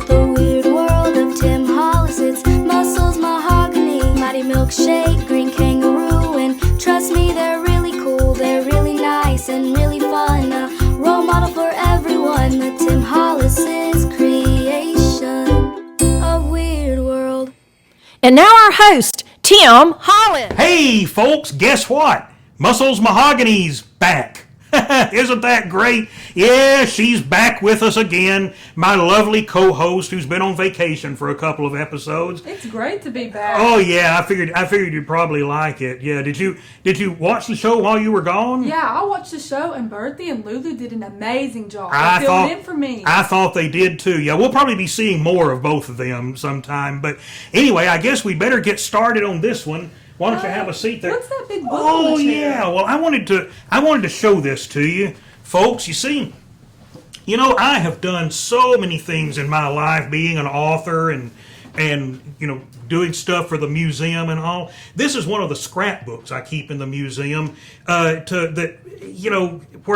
The weird world of Tim Hollis. It's mussels, mahogany, mighty milkshake, green kangaroo. And trust me, they're really cool, they're really nice and really fun. A role model for everyone, the Tim Hollis's creation of Weird World. And now our host, Tim Hollis. Hey, folks, guess what? Mussels Mahogany's back. Isn't that great? Yeah, she's back with us again. My lovely co-host who's been on vacation for a couple of episodes. It's great to be back. Oh yeah, I figured you'd probably like it. Yeah, did you watch the show while you were gone? Yeah, I watched the show, and Bertie and Lulu did an amazing job. I filling in for me. I thought they did too. Yeah, we'll probably be seeing more of both of them sometime. But anyway, I guess we better get started on this one. Why don't you have a seat there? What's that big book Oh on the chair? yeah, well I wanted to show this to you, folks. You see, I have done so many things in my life, being an author and doing stuff for the museum and all. This is one of the scrapbooks I keep in the museum, where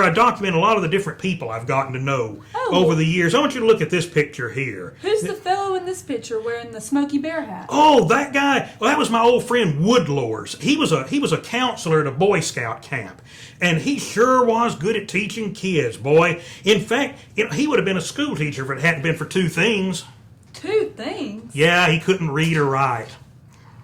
I document a lot of the different people I've gotten to know over the years. I want you to look at this picture here. Who's the fellow in this picture wearing the Smokey Bear hat? Oh, that guy. Well, that was my old friend Woodlores. He was a counselor at a Boy Scout camp, and he sure was good at teaching kids, boy. In fact, he would have been a school teacher if it hadn't been for two things. Two things? Yeah, he couldn't read or write.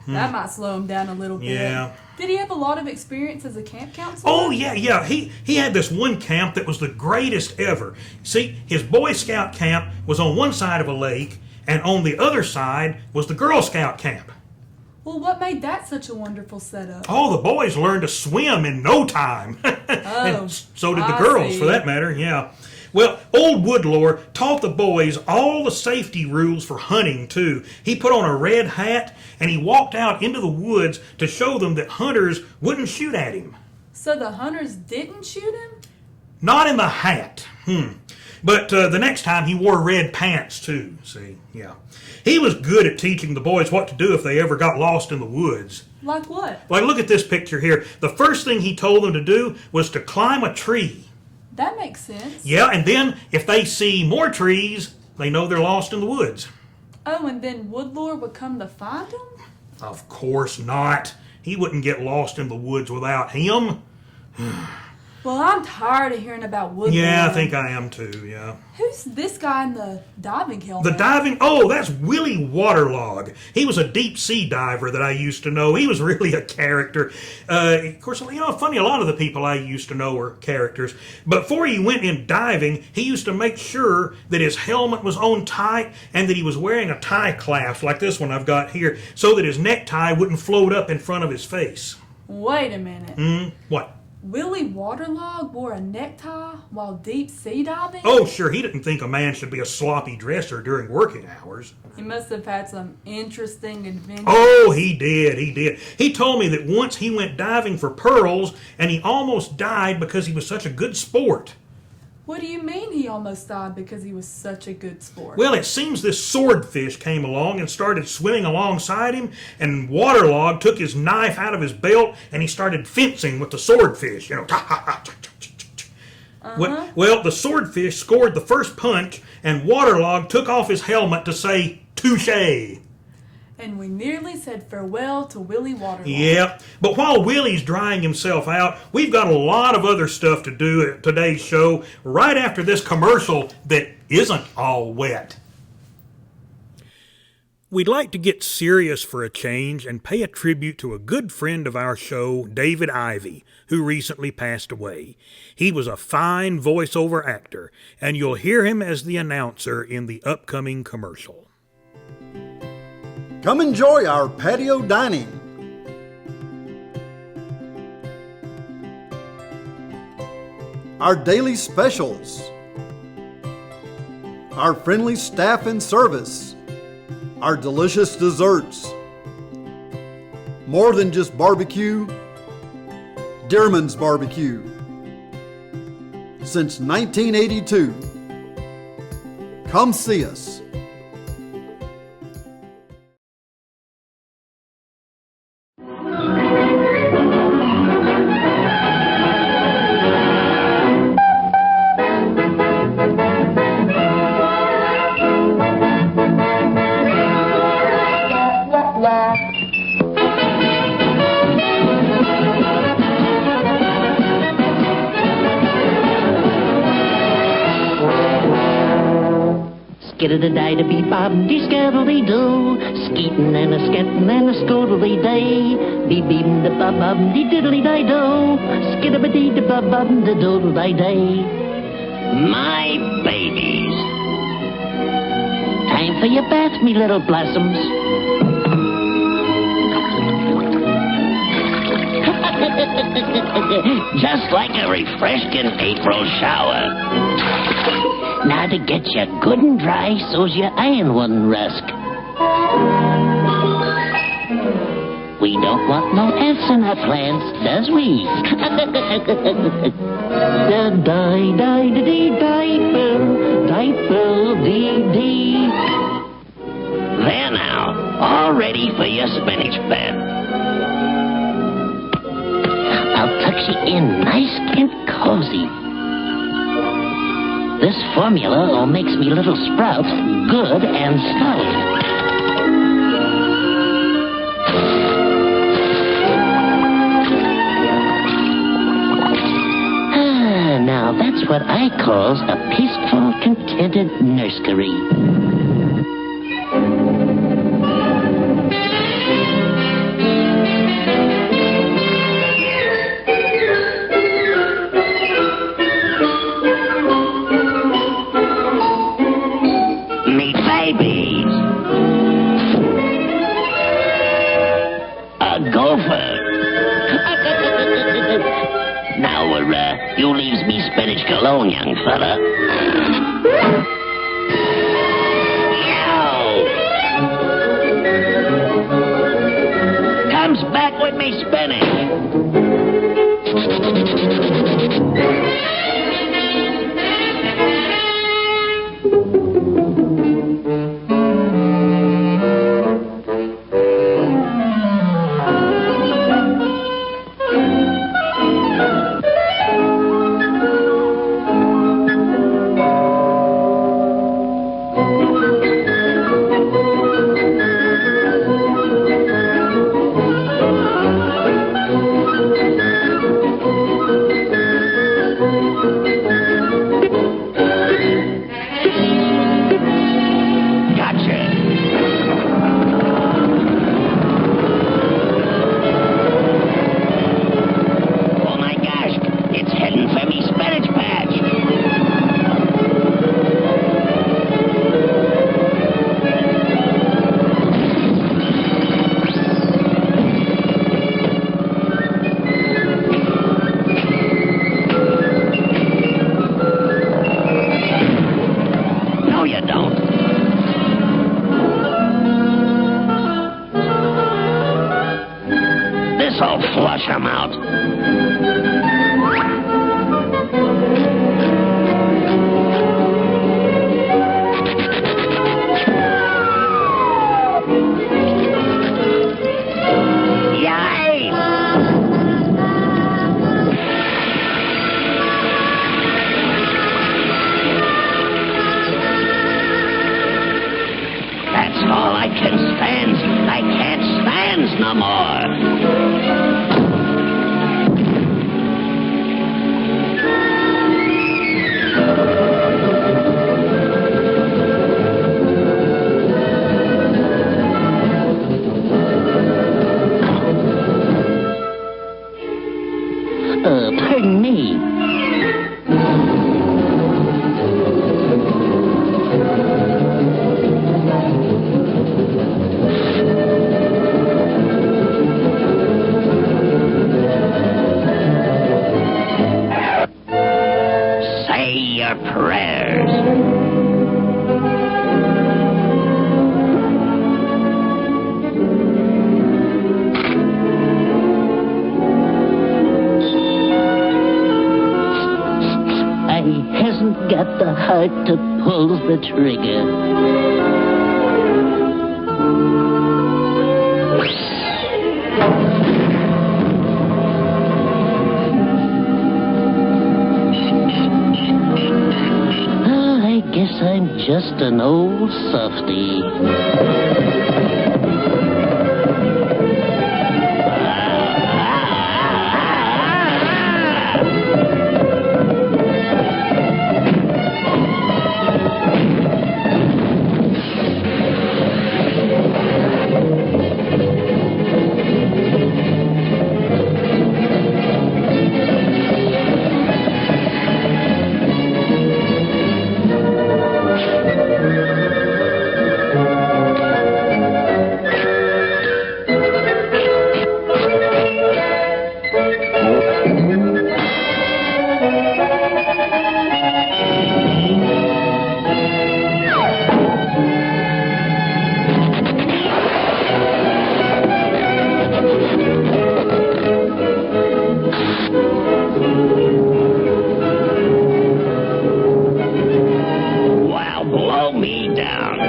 That might slow him down a little bit. Yeah. Did he have a lot of experience as a camp counselor? Oh, yeah. He had this one camp that was the greatest ever. See, his Boy Scout camp was on one side of a lake, and on the other side was the Girl Scout camp. Well, what made that such a wonderful setup? Oh, the boys learned to swim in no time. And so did the girls, for that matter, yeah. Well, old Woodlore taught the boys all the safety rules for hunting, too. He put on a red hat, and he walked out into the woods to show them that hunters wouldn't shoot at him. So the hunters didn't shoot him? Not in the hat. But the next time he wore red pants, too, see, yeah. He was good at teaching the boys what to do if they ever got lost in the woods. Like what? Like, look at this picture here. The first thing he told them to do was to climb a tree. That makes sense. Yeah, and then if they see more trees, they know they're lost in the woods. Oh, and then Woodlore would come to find them? Of course not. He wouldn't get lost in the woods without him. Well, I'm tired of hearing about Woodlore. Yeah, I think I am too, yeah. Who's this guy in the diving helmet? That's Willie Waterlog. He was a deep sea diver that I used to know. He was really a character. Of course, funny, a lot of the people I used to know were characters. But before he went in diving, he used to make sure that his helmet was on tight and that he was wearing a tie clasp like this one I've got here so that his necktie wouldn't float up in front of his face. Wait a minute. What? Willie Waterlog wore a necktie while deep sea diving? Oh, sure, he didn't think a man should be a sloppy dresser during working hours. He must have had some interesting adventures. Oh, he did. He told me that once he went diving for pearls, and he almost died because he was such a good sport. What do you mean he almost died because he was such a good sport? Well, it seems this swordfish came along and started swimming alongside him, and Waterlog took his knife out of his belt, and he started fencing with the swordfish, Well, the swordfish scored the first punch, and Waterlog took off his helmet to say, "Touché." And we nearly said farewell to Willie Waterlog. Yep. But while Willie's drying himself out, we've got a lot of other stuff to do at today's show right after this commercial that isn't all wet. We'd like to get serious for a change and pay a tribute to a good friend of our show, David Ivey, who recently passed away. He was a fine voiceover actor, and you'll hear him as the announcer in the upcoming commercial. Come enjoy our patio dining. Our daily specials. Our friendly staff and service. Our delicious desserts. More than just barbecue, Dearman's Barbecue. Since 1982. Come see us. Skid-a-da-di-da-bee-bob-dee-scattle-dee-doo. Skeetin' and a-scattin' and a-scodle-dee-day. Bee-beem-da-bob-bob-dee-diddle-dee-day-do. Skid-a-ba-dee-da-bob-bob-da-doodle-day-day. My babies. Time for your bath, me little blossoms. Just like a refreshing April shower. Now to get you good and dry so's your iron wouldn't rust. We don't want no ants in our plants, does we? Diaper-dee-dee. There now, all ready for your spinach bed. I'll tuck you in nice and cozy. This formula makes me little sprouts good and stout. Now that's what I calls a peaceful, contented nursery. Me babies. A gopher. Now, you leaves me spinach alone, young fella. Yow! Comes back with me spinach. This'll flush 'em out. That's all I can stand. I can't stand no more. Pardon me. Say your prayers. Hasn't got the heart to pull the trigger. I guess I'm just an old softy. slow me down.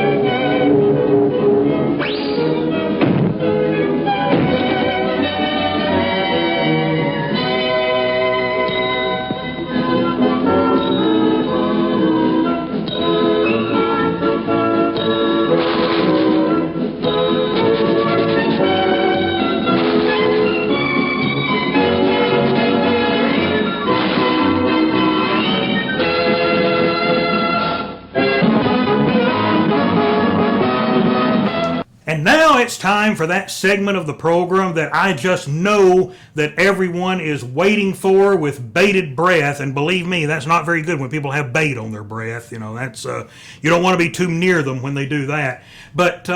And now it's time for that segment of the program that I just know that everyone is waiting for with bated breath. And believe me, that's not very good when people have bait on their breath. You know, that's you don't want to be too near them when they do that. But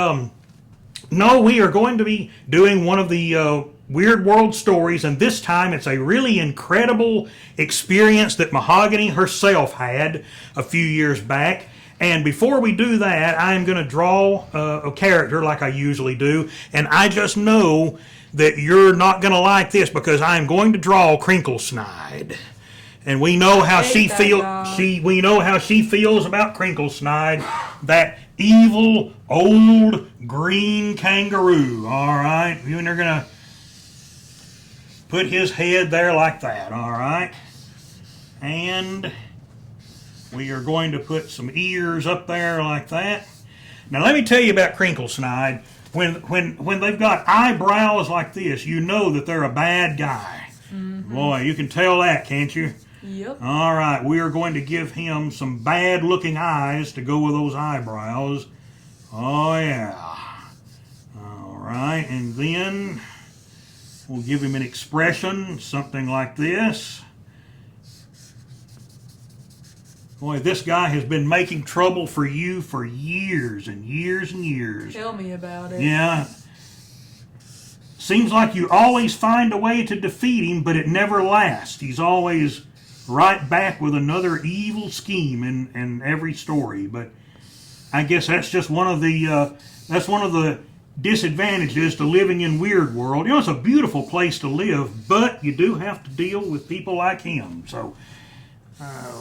no, we are going to be doing one of the Weird World stories, and this time it's a really incredible experience that Mahogany herself had a few years back. And before we do that, I'm going to draw a character like I usually do. And I just know that you're not going to like this because I'm going to draw Crinkle Snide. And we know how she feels. We know how she feels about Crinkle Snide, that evil old green kangaroo. All right, you and they're going to put his head there like that. All right, and we are going to put some ears up there like that. Now let me tell you about Crinkle Snide. When they've got eyebrows like this, you know that they're a bad guy. Mm-hmm. Boy, you can tell that, can't you? Yep. All right, we are going to give him some bad-looking eyes to go with those eyebrows. Oh, yeah. All right, and then we'll give him an expression, something like this. Boy, this guy has been making trouble for you for years and years and years. Tell me about it. Yeah. Seems like you always find a way to defeat him, but it never lasts. He's always right back with another evil scheme in every story. But I guess that's just one of the disadvantages to living in Weird World. You know, it's a beautiful place to live, but you do have to deal with people like him. So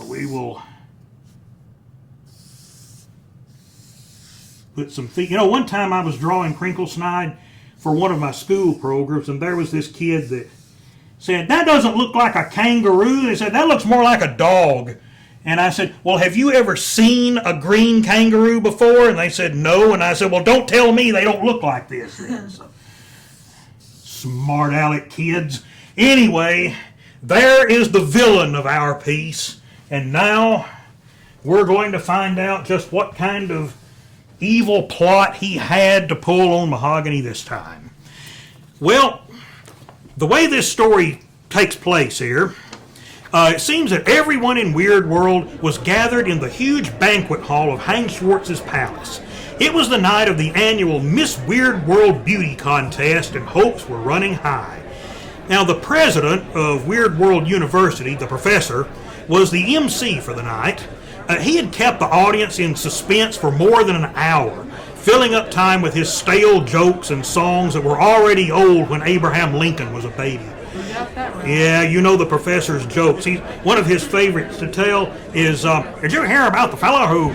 we will put some feet. You know, one time I was drawing Crinkle Snide for one of my school programs, and there was this kid that said, "That doesn't look like a kangaroo." They said, "That looks more like a dog." And I said, "Well, have you ever seen a green kangaroo before?" And they said, "No." And I said, "Well, don't tell me they don't look like this then." So, smart aleck kids. Anyway, there is the villain of our piece. And now we're going to find out just what kind of evil plot he had to pull on Mahogany this time. Well, the way this story takes place here, it seems that everyone in Weird World was gathered in the huge banquet hall of Hank Schwartz's palace. It was the night of the annual Miss Weird World Beauty Contest, and hopes were running high. Now, the president of Weird World University, the professor, was the MC for the night. He had kept the audience in suspense for more than an hour, filling up time with his stale jokes and songs that were already old when Abraham Lincoln was a baby. Yeah, you know the professor's jokes. One of his favorites to tell is, "Did you hear about the fellow who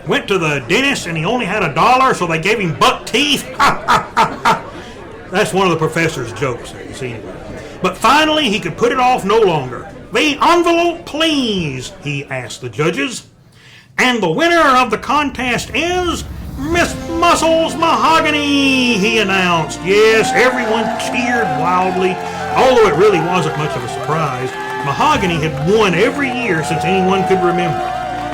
went to the dentist and he only had $1, so they gave him buck teeth?" That's one of the professor's jokes. See? But finally, he could put it off no longer. "The envelope, please," he asked the judges. "And the winner of the contest is Miss Muscles Mahogany," he announced. Yes, everyone cheered wildly, although it really wasn't much of a surprise. Mahogany had won every year since anyone could remember.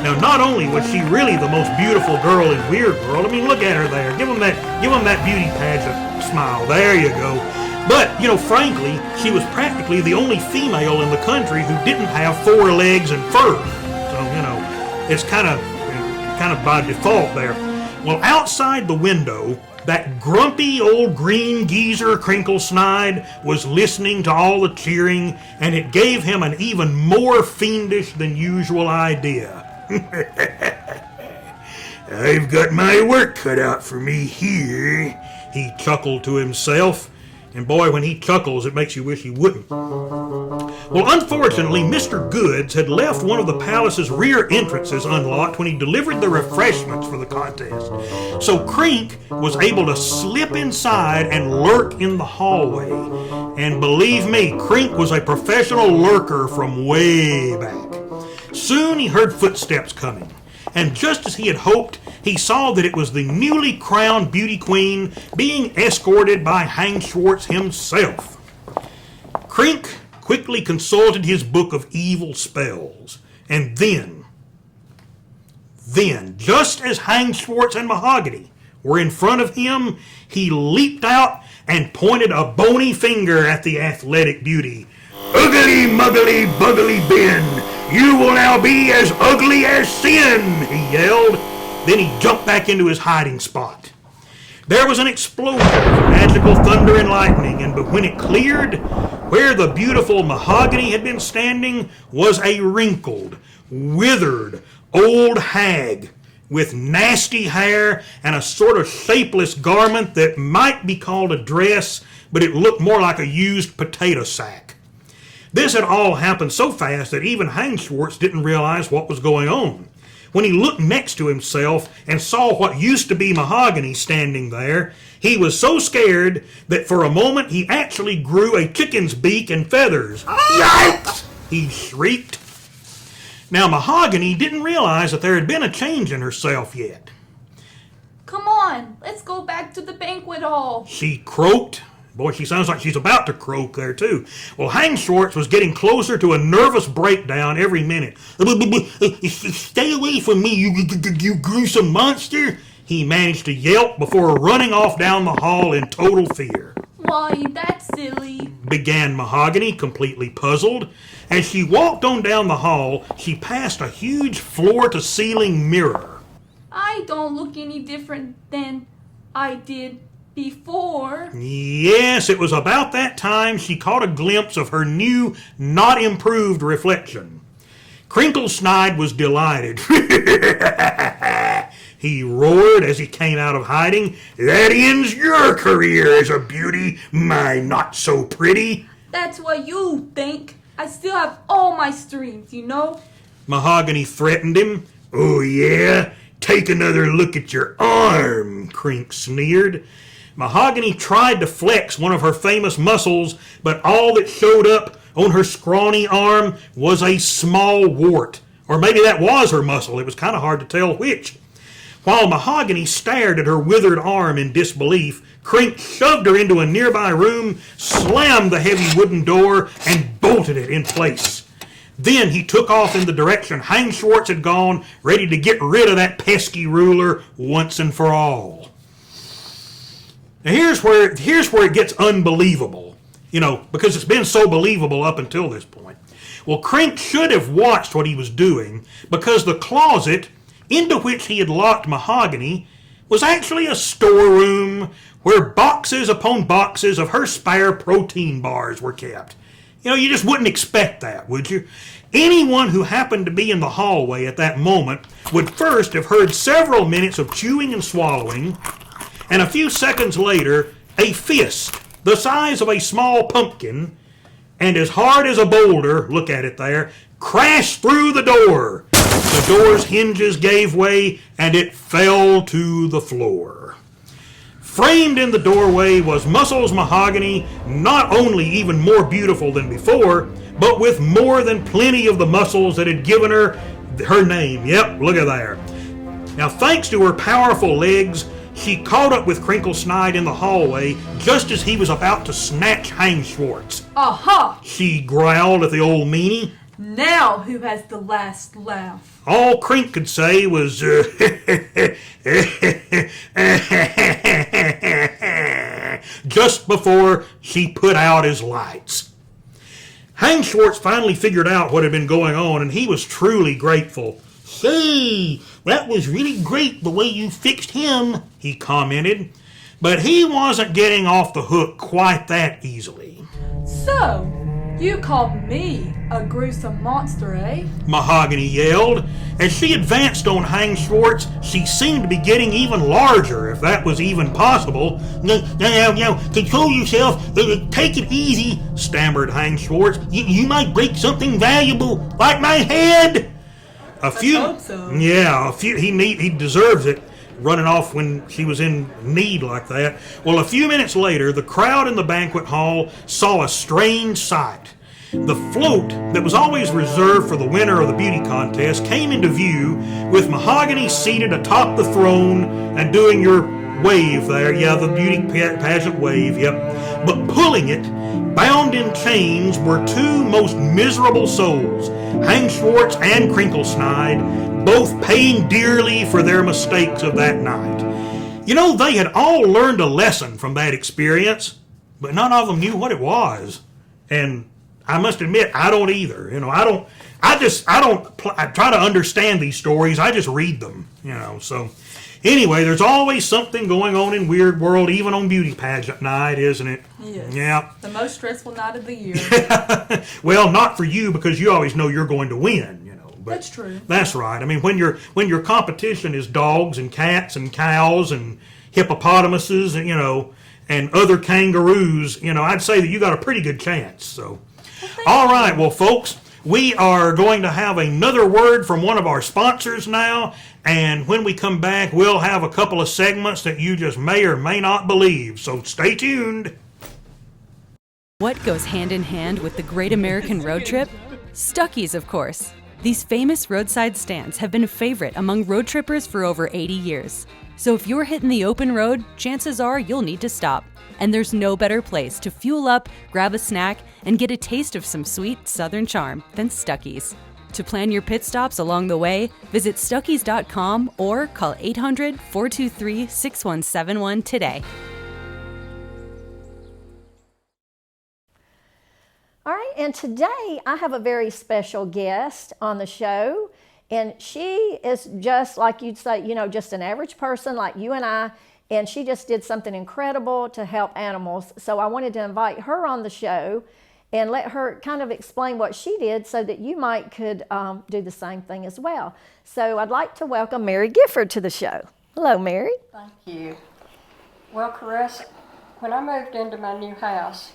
Now, not only was she really the most beautiful girl in Weird World, I mean, look at her there. Give them that beauty pageant smile. There you go. But, you know, frankly, she was practically the only female in the country who didn't have 4 legs and fur. So, you know, it's kind of by default there. Well, outside the window, that grumpy old green geezer Crinkle Snide was listening to all the cheering, and it gave him an even more fiendish than usual idea. "I've got my work cut out for me here," he chuckled to himself. And boy, when he chuckles, it makes you wish he wouldn't. Well, unfortunately, Mr. Goods had left one of the palace's rear entrances unlocked when he delivered the refreshments for the contest. So Crink was able to slip inside and lurk in the hallway. And believe me, Crink was a professional lurker from way back. Soon he heard footsteps coming. And just as he had hoped, he saw that it was the newly crowned beauty queen being escorted by Hank Schwartz himself. Crink quickly consulted his book of evil spells, and then, just as Hank Schwartz and Mahogany were in front of him, he leaped out and pointed a bony finger at the athletic beauty. "Ugly muggly buggly Ben, you will now be as ugly as sin," he yelled. Then he jumped back into his hiding spot. There was an explosion of magical thunder and lightning, and when it cleared, where the beautiful Mahogany had been standing was a wrinkled, withered, old hag with nasty hair and a sort of shapeless garment that might be called a dress, but it looked more like a used potato sack. This had all happened so fast that even Hank Schwartz didn't realize what was going on. When he looked next to himself and saw what used to be Mahogany standing there, he was so scared that for a moment he actually grew a chicken's beak and feathers. "Yikes!" he shrieked. Now Mahogany didn't realize that there had been a change in herself yet. Come on, let's go back to the banquet hall. She croaked. Boy, she sounds like she's about to croak there, too. Well, Hank Schwartz was getting closer to a nervous breakdown every minute. "Stay away from me, you gruesome monster!" he managed to yelp before running off down the hall in total fear. Why, that's silly, began Mahogany, completely puzzled. As she walked on down the hall, she passed a huge floor-to-ceiling mirror. I don't look any different than I did before. Yes, it was about that time she caught a glimpse of her new, not improved reflection. Crinkle Snide was delighted. He roared as he came out of hiding. "That ends your career as a beauty, my not-so-pretty." That's what you think. I still have all my strength, you know? Mahogany threatened him. "Oh, yeah? Take another look at your arm," Crink sneered. Mahogany tried to flex one of her famous muscles, but all that showed up on her scrawny arm was a small wart. Or maybe that was her muscle. It was kind of hard to tell which. While Mahogany stared at her withered arm in disbelief, Crink shoved her into a nearby room, slammed the heavy wooden door, and bolted it in place. Then he took off in the direction Hank Schwartz had gone, ready to get rid of that pesky ruler once and for all. Now here's where it gets unbelievable, because it's been so believable up until this point. Well, Crink should have watched what he was doing, because the closet into which he had locked Mahogany was actually a storeroom where boxes upon boxes of her spare protein bars were kept. You just wouldn't expect that, would you? Anyone who happened to be in the hallway at that moment would first have heard several minutes of chewing and swallowing, and a few seconds later, a fist the size of a small pumpkin and as hard as a boulder, look at it there, crashed through the door. The door's hinges gave way and it fell to the floor. Framed in the doorway was Muscles Mahogany, not only even more beautiful than before, but with more than plenty of the muscles that had given her her name. Yep, look at there. Now, thanks to her powerful legs, she caught up with Crinkle Snide in the hallway just as he was about to snatch Hank Schwartz. Aha! She growled at the old meanie. Now who has the last laugh? All Crink could say was, just before she put out his lights. Hank Schwartz finally figured out what had been going on, and he was truly grateful. "Say, that was really great the way you fixed him," he commented. But he wasn't getting off the hook quite that easily. So, You called me a gruesome monster, eh? Mahogany yelled. As she advanced on Hank Schwartz, she seemed to be getting even larger, if that was even possible. Now, control yourself. Take it easy, stammered Hank Schwartz. You might break something valuable, like my head. Hope so. Yeah, he deserves it, running off when she was in need like that. Well, a few minutes later, the crowd in the banquet hall saw a strange sight. The float that was always reserved for the winner of the beauty contest came into view with Mahogany seated atop the throne and doing your wave there. Yeah, the beauty pageant wave, yep. But pulling it, bound in chains, were two most miserable souls, Hank Schwartz and Crinkle Snide, both paying dearly for their mistakes of that night. You know, they had all learned a lesson from that experience, but none of them knew what it was. And I must admit, I don't either. You know, I try to understand these stories. I just read them, you know. So anyway, there's always something going on in Weird World, even on beauty pageant night, isn't it? Yes. Yeah. The most stressful night of the year. Well, not for you, because you always know you're going to win, you know. But That's true. That's right. I mean, when your competition is dogs and cats and cows and hippopotamuses and, you know, and other kangaroos, you know, I'd say that you got a pretty good chance. So all right, well, folks, we are going to have another word from one of our sponsors now, and when we come back, we'll have a couple of segments that you just may or may not believe, so stay tuned. What goes hand in hand with the Great American Road Trip? Stuckey's, of course. These famous roadside stands have been a favorite among road trippers for over 80 years. So if you're hitting the open road, chances are you'll need to stop. And there's no better place to fuel up, grab a snack, and get a taste of some sweet Southern charm than Stuckey's. To plan your pit stops along the way, visit Stuckeys.com or call 800-423-6171 today. All right, and today I have a very special guest on the show, and she is just like you'd say, you know, just an average person like you and I, and she just did something incredible to help animals. So I wanted to invite her on the show and let her kind of explain what she did so that you could do the same thing as well. So I'd like to welcome Mary Gifford to the show. Hello, Mary. Thank you. Well, Caressa, when I moved into my new house,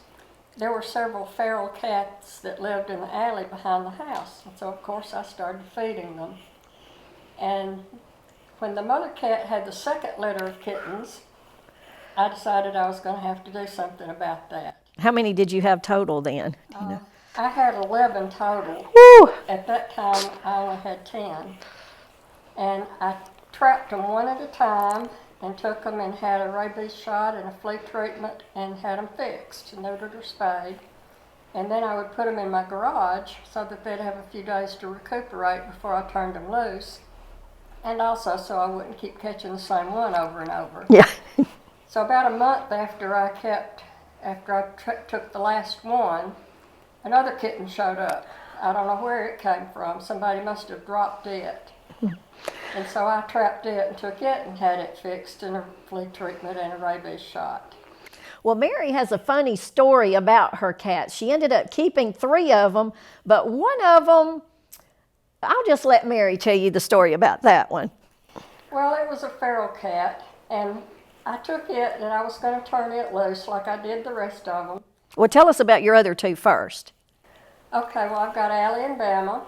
there were several feral cats that lived in the alley behind the house. And so, of course, I started feeding them. And when the mother cat had the second litter of kittens, I decided I was going to have to do something about that. How many did you have total then? Do you know? I had 11 total. Woo! At that time, I only had 10. And I trapped them one at a time and took them and had a rabies shot and a flea treatment and had them fixed, neutered or spayed. And then I would put them in my garage so that they'd have a few days to recuperate before I turned them loose. And also so I wouldn't keep catching the same one over and over. Yeah. So about a month after I took the last one, another kitten showed up. I don't know where it came from. Somebody must have dropped it. And so I trapped it and took it and had it fixed and a flea treatment and a rabies shot. Well, Mary has a funny story about her cats. She ended up keeping 3 of them, but one of them, I'll just let Mary tell you the story about that one. Well, it was a feral cat, and I took it and I was going to turn it loose like I did the rest of them. Well, tell us about your other 2 first. Okay, well, I've got Allie and Bama,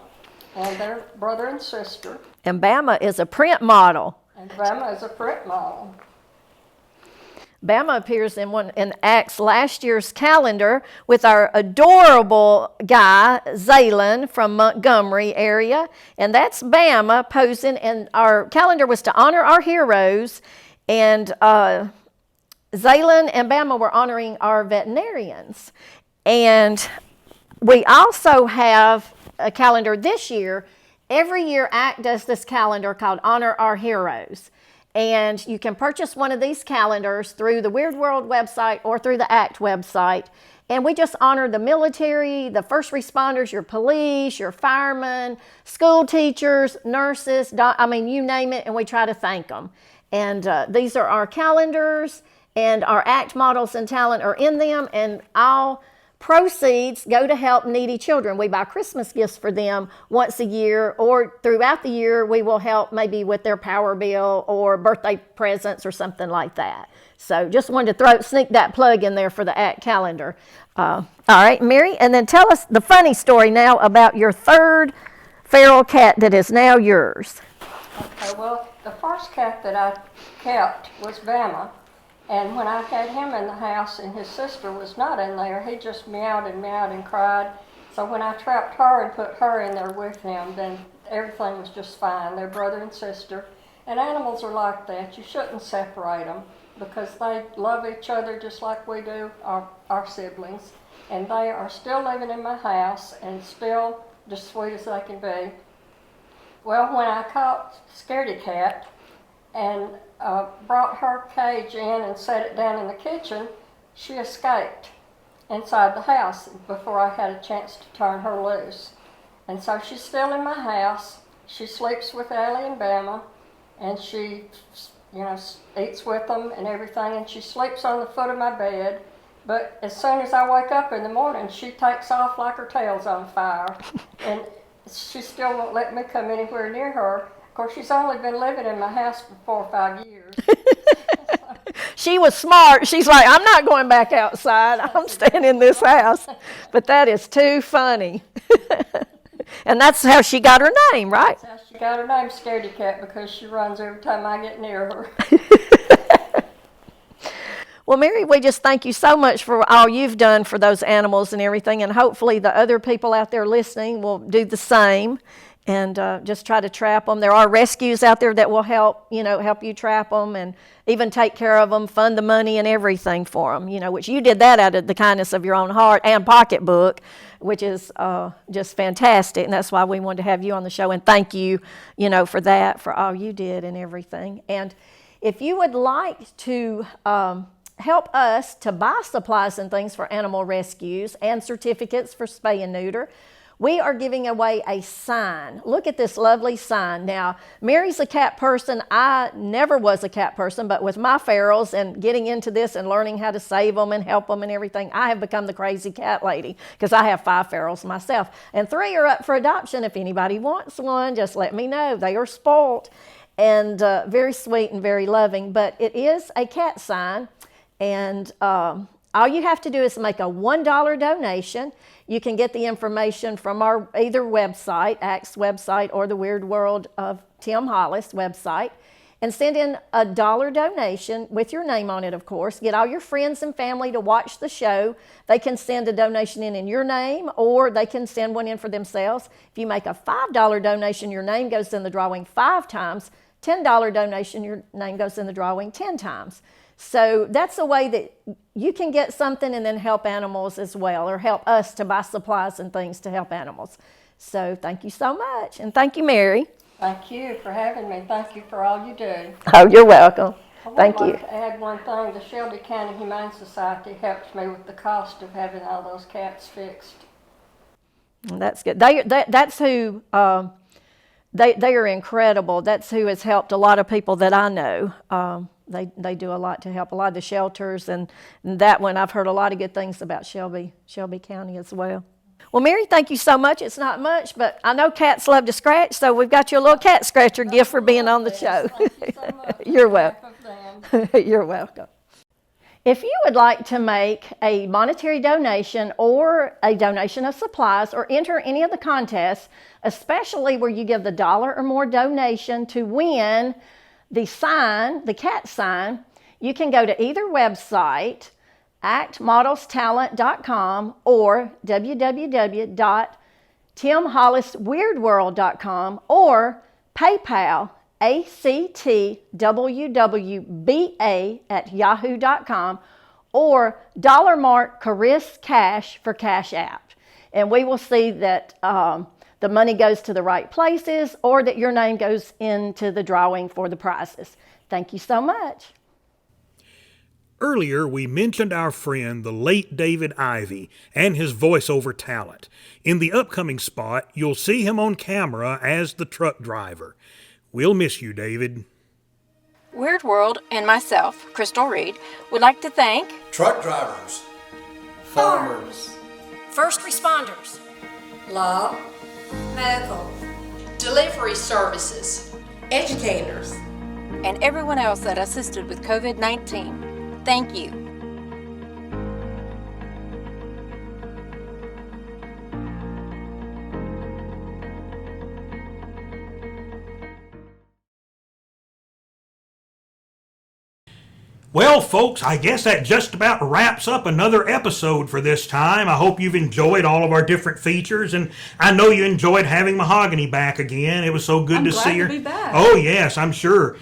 and they're brother and sister. And Bama is a print model. And Bama is a print model. Bama appears in Act's last year's calendar with our adorable guy, Zaylin, from Montgomery area. And that's Bama posing, and our calendar was to honor our heroes. And Zaylin and Bama were honoring our veterinarians. And we also have a calendar this year. Every year, ACT does this calendar called Honor Our Heroes. And you can purchase one of these calendars through the Weird World website or through the ACT website. And we just honor the military, the first responders, your police, your firemen, school teachers, nurses, you name it, and we try to thank them. And these are our calendars, and our ACT models and talent are in them, and I'll proceeds go to help needy children. We buy Christmas gifts for them once a year, or throughout the year we will help maybe with their power bill or birthday presents or something like that. So just wanted to sneak that plug in there for the ACT calendar. All right, Mary, and then tell us the funny story now about your third feral cat that is now yours. Okay, well, the first cat that I kept was Bama. And when I had him in the house and his sister was not in there, he just meowed and cried. So when I trapped her and put her in there with him, then everything was just fine. They're brother and sister. And animals are like that. You shouldn't separate them because they love each other just like we do, our siblings. And they are still living in my house and still just sweet as they can be. Well, when I caught Scaredy Cat and brought her cage in and set it down in the kitchen, she escaped inside the house before I had a chance to turn her loose. And so she's still in my house. She sleeps with Allie and Bama, and she, eats with them and everything, and she sleeps on the foot of my bed. But as soon as I wake up in the morning, she takes off like her tail's on fire. And she still won't let me come anywhere near her. Of course, she's only been living in my house for 4 or 5 years. She was smart. She's like, I'm not going back outside. I'm staying in this house. But that is too funny. And that's how she got her name, right? That's how she got her name, Scaredy Cat, because she runs every time I get near her. Well, Mary, we just thank you so much for all you've done for those animals and everything, and hopefully the other people out there listening will do the same and just try to trap them. There are rescues out there that will help you trap them and even take care of them, fund the money and everything for them, which you did that out of the kindness of your own heart and pocketbook, which is just fantastic, and that's why we wanted to have you on the show, and thank you, for that, for all you did and everything. And if you would like to help us to buy supplies and things for animal rescues and certificates for spay and neuter, we are giving away a sign. Look at this lovely sign. Now, Mary's a cat person. I never was a cat person, but with my ferals and getting into this and learning how to save them and help them and everything, I have become the crazy cat lady because I have 5 ferals myself. And 3 are up for adoption. If anybody wants one, just let me know. They are spoilt and very sweet and very loving, but it is a cat sign. And all you have to do is make a $1 donation. You can get the information from our either website, ACT's website, or the Weird World of Tim Hollis website, and send in a $1 donation with your name on it, of course. Get all your friends and family to watch the show. They can send a donation in your name, or they can send one in for themselves. If you make a $5 donation, your name goes in the drawing 5 times. $10 donation, your name goes in the drawing 10 times. So that's a way that you can get something and then help animals as well, or help us to buy supplies and things to help animals. So thank you so much. And thank you, Mary. Thank you for having me. Thank you for all you do. Oh, you're welcome. Thank you. I would like to add one thing. The Shelby County Humane Society helps me with the cost of having all those cats fixed. That's good. That's who, they are incredible. That's who has helped a lot of people that I know. They do a lot to help a lot of the shelters, and that one I've heard a lot of good things about Shelby County as well. Well, Mary, thank you so much. It's not much, but I know cats love to scratch, so we've got you a little cat scratcher gift for being on the show. Thank you so much. You're welcome. You're welcome. If you would like to make a monetary donation or a donation of supplies or enter any of the contests, especially where you give the $1 or more donation to win the sign, the cat sign, you can go to either website, actmodelstalent.com or www.timhollisweirdworld.com, or PayPal, actwwba@yahoo.com, or $mark Caris Cash for Cash App. And we will see that the money goes to the right places, or that your name goes into the drawing for the prizes. Thank you so much. Earlier, we mentioned our friend, the late David Ivey, and his voiceover talent. In the upcoming spot, you'll see him on camera as the truck driver. We'll miss you, David. Weird World and myself, Crystal Reed, would like to thank Truck drivers, farmers, first responders, law, medical, delivery services, educators, and everyone else that assisted with COVID-19. Thank you. Well, folks, I guess that just about wraps up another episode for this time. I hope you've enjoyed all of our different features, and I know you enjoyed having Mahogany back again. It was so good to see her. I'm glad to be back. Oh, yes, I'm sure.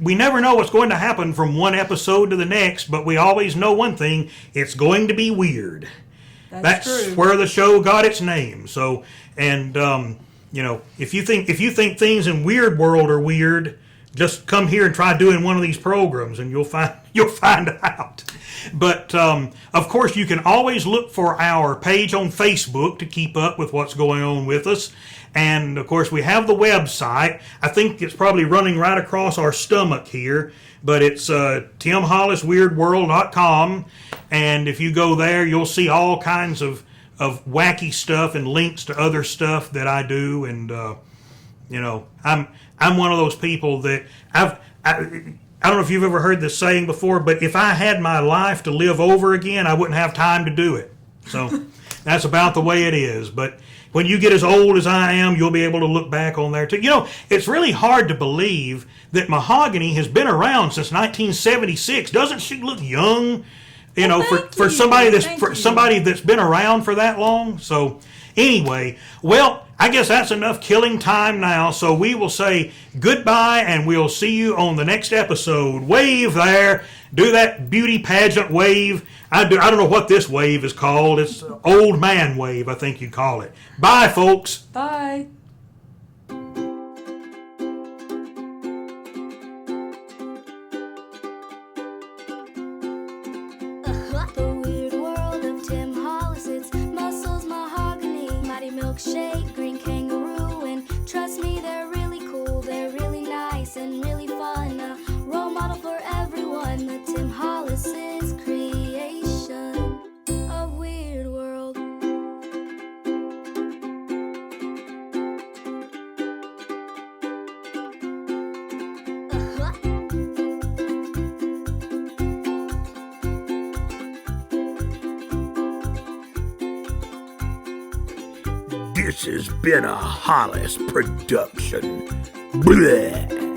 We never know what's going to happen from one episode to the next, but we always know one thing: it's going to be weird. That's true. where the show got its name. So, and if you think things in Weird World are weird, just come here and try doing one of these programs, and you'll find out. But of course, you can always look for our page on Facebook to keep up with what's going on with us. And of course, we have the website. I think it's probably running right across our stomach here, but it's timhollisweirdworld.com. And if you go there, you'll see all kinds of wacky stuff and links to other stuff that I do. And I'm one of those people that I don't know if you've ever heard this saying before, but if I had my life to live over again, I wouldn't have time to do it. So that's about the way it is. But when you get as old as I am, you'll be able to look back on there too. It's really hard to believe that Mahogany has been around since 1976. Doesn't she look young? For somebody that's been around for that long. So anyway, well, I guess that's enough killing time now. So we will say goodbye, and we'll see you on the next episode. Wave there. Do that beauty pageant wave. I don't know what this wave is called. It's old man wave, I think you'd call it. Bye, folks. Bye. The weird world of Tim Hollis, it's muscles, mahogany, mighty milkshake, green kangaroo, and trust me, they're really cool, they're really nice and really fun. A role model for everyone, the Tim Hollis's creation of weird world. This has been a Hollis production. Bleh.